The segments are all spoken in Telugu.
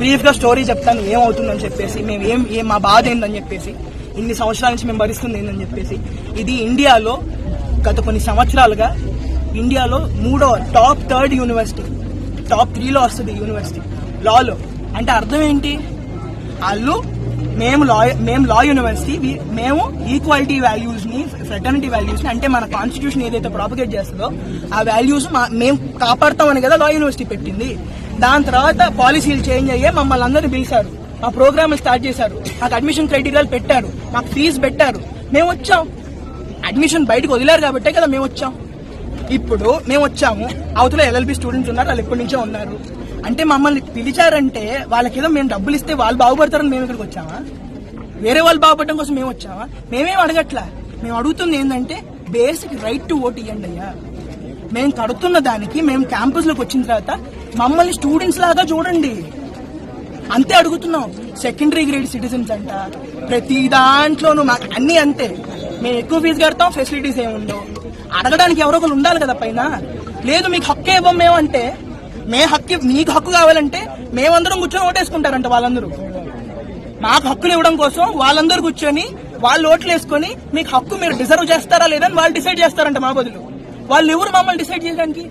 బ్రీఫ్ గా స్టోరీ చెప్తాను ఏమవుతుందని చెప్పేసి, మేము ఏం మా బాధ ఏందని చెప్పేసి, ఇన్ని సంవత్సరాల నుంచి మేము భరిస్తుంది ఏందని చెప్పేసి. ఇది ఇండియాలో గత కొన్ని సంవత్సరాలుగా ఇండియాలో టాప్ 3 యూనివర్సిటీ, టాప్ 3లో వస్తుంది యూనివర్సిటీ లాలో. అంటే అర్థం ఏంటి? వాళ్ళు మేము లా యూనివర్సిటీ, మేము ఈక్వాలిటీ వాల్యూస్ ని, ఫ్రెటర్నిటీ వాల్యూస్ ని, అంటే మన కాన్స్టిట్యూషన్ ఏదైతే ప్రాపగేట్ చేస్తుందో ఆ వాల్యూస్ మేము కాపాడతామని కదా లా యూనివర్సిటీ పెట్టింది. దాని తర్వాత పాలసీలు చేంజ్ అయ్యే మమ్మల్ని అందరినీ పిలిచారు, మా ప్రోగ్రామ్ స్టార్ట్ చేశారు, మాకు అడ్మిషన్ క్రైటీరియాలు పెట్టారు, మాకు ఫీజు పెట్టారు, మేము వచ్చాం. అడ్మిషన్ బయటకు వదిలేరు కాబట్టే కదా మేము వచ్చాం. ఇప్పుడు మేము వచ్చాము, అవతల ఎల్ఎల్బి స్టూడెంట్స్ ఉన్నారు, వాళ్ళు ఎప్పటి నుంచో ఉన్నారు. అంటే మమ్మల్ని పిలిచారంటే వాళ్ళకేదో మేము డబ్బులు ఇస్తే వాళ్ళు బాగుపడతారని మేము ఇక్కడికి వచ్చామా? వేరే వాళ్ళు బాగుపడడం కోసం మేము వచ్చామా? మేమేం అడగట్లా. మేము అడుగుతుంది ఏంటంటే బేసిక్ రైట్ టు ఓట్ ఇవ్వండి అయ్యా. మేము కడుతున్న దానికి మేము క్యాంపస్ లోకి వచ్చిన తర్వాత మమ్మల్ని స్టూడెంట్స్ లాగా చూడండి, అంతే అడుగుతున్నాం. సెకండరీ గ్రేడ్ సిటిజన్స్ అంట, ప్రతి దాంట్లోనూ మాకు అన్ని అంతే. మేము ఎక్కువ ఫీజు కడతాం, ఫెసిలిటీస్ ఏమి ఉండవు. అడగడానికి ఎవరో ఒకరు ఉండాలి కదా పైన. లేదు మీకు హక్కే ఇవ్వం మేము అంటే, మీకు హక్కు కావాలంటే మేమందరం కూర్చొని ఓటేసుకుంటారంట వాళ్ళందరూ. మాకు హక్కులు ఇవ్వడం కోసం వాళ్ళందరూ కూర్చొని వాళ్ళు ఓట్లు వేసుకొని మీకు హక్కు మీరు డిజర్వ్ చేస్తారా లేదని వాళ్ళు డిసైడ్ చేస్తారంట మా బదులు. వాళ్ళు ఎవరు మమ్మల్ని డిసైడ్ చేయడానికి?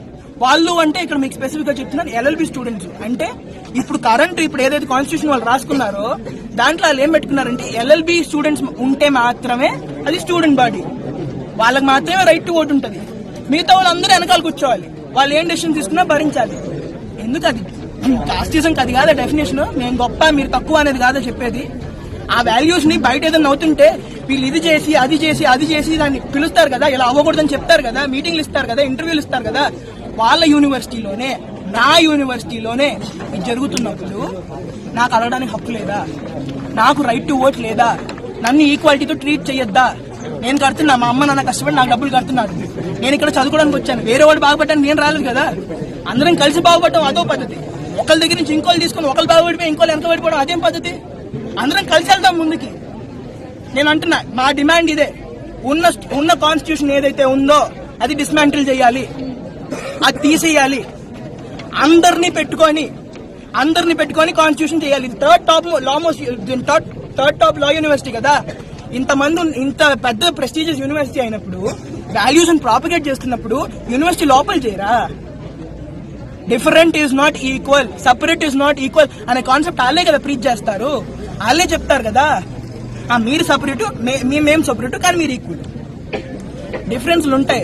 వాళ్ళు అంటే ఇక్కడ మీకు స్పెసిఫిక్ గా చెప్తున్నాను, ఎల్ఎల్బి స్టూడెంట్స్. అంటే ఇప్పుడు ఏదైతే కాన్స్టిట్యూషన్ వాళ్ళు రాసుకున్నారో దాంట్లో వాళ్ళు ఏం పెట్టుకున్నారంటే ఎల్ఎల్బి స్టూడెంట్స్ ఉంటే మాత్రమే అది స్టూడెంట్ బాడీ, వాళ్ళకి మాత్రమే రైట్ టు ఓట్ ఉంటుంది. మిగతా వాళ్ళందరూ వెనకాల కూర్చోవాలి, వాళ్ళు ఏం డెసిషన్ తీసుకున్నా భరించాలి. ఎందుకు అది కాస్టిజం? అది కాదా డెఫినేషన్? మేము గొప్ప మీరు తక్కువ అనేది కాదా చెప్పేది? ఆ వాల్యూస్ ని బయట ఏదైనా అవుతుంటే వీళ్ళు ఇది చేసి అది చేసి దాన్ని పిలుస్తారు కదా, ఇలా అవ్వకూడదని చెప్తారు కదా, మీటింగ్లు ఇస్తారు కదా, ఇంటర్వ్యూలు ఇస్తారు కదా. వాళ్ళ యూనివర్సిటీలోనే, నా యూనివర్సిటీలోనే ఇది జరుగుతున్నప్పుడు నాకు అడగడానికి హక్కు లేదా? నాకు రైట్ టు ఓట్ లేదా? నన్ను ఈక్వాలిటీతో ట్రీట్ చేయొద్దా? నేను కడుతున్నా, మా అమ్మ నాన్న కష్టపడి నాకు డబ్బులు కడుతున్నారు. నేను ఇక్కడ చదువుకోవడానికి వచ్చాను, వేరే వాడు బాగుపడ్డాను నేను రాలేదు కదా. అందరం కలిసి బాగుపడటం అదో పద్ధతి. ఒకళ్ళ దగ్గర నుంచి ఇంకోళ్ళు తీసుకుని ఒకళ్ళు బాగుపడిపోయి ఇంకోళ్ళు వెనక పడిపోవడం అదేం పద్ధతి? అందరం కలిసి వెళ్తాం ముందుకి. నేను అంటున్నా, మా డిమాండ్ ఇదే. ఉన్న కాన్స్టిట్యూషన్ ఏదైతే ఉందో అది డిస్మాంటిల్ చేయాలి, అది తీసేయాలి. అందరినీ పెట్టుకొని కాన్స్టిట్యూషన్ చేయాలి. ఇది థర్డ్ టాప్ లా యూనివర్సిటీ కదా. ఇంత పెద్ద ప్రెస్టీజియస్ యూనివర్సిటీ అయినప్పుడు, వాల్యూస్ ప్రాపగేట్ చేస్తున్నప్పుడు యూనివర్సిటీ లోపల చేయరా? Different is not equal, separate is not equal అనే కాన్సెప్ట్ వాళ్ళే కదా ప్రీచ్ చేస్తారు, వాళ్ళే చెప్తారు కదా. మీరు సపరేట్, మేము సపరేట్, కానీ మీరు ఈక్వల్. డిఫరెన్స్లు ఉంటాయి.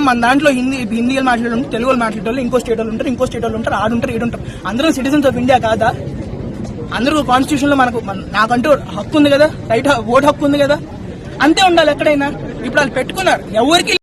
మన దాంట్లో హిందీలు మాట్లాడే తెలుగులో మాట్లాడే ఇంకో స్టేట్ వాళ్ళు ఉంటారు, ఆడుంటారు, ఈడుంటారు. అందరం సిటిజన్స్ ఆఫ్ ఇండియా కాదా? అందరూ కాన్స్టిట్యూషన్ లో నాకంటూ హక్కు ఉంది కదా, రైట్ ఓట్ హక్కు ఉంది కదా, అంతే ఉండాలి ఎక్కడైనా. ఇప్పుడు వాళ్ళు పెట్టుకున్నారు, ఎవరికి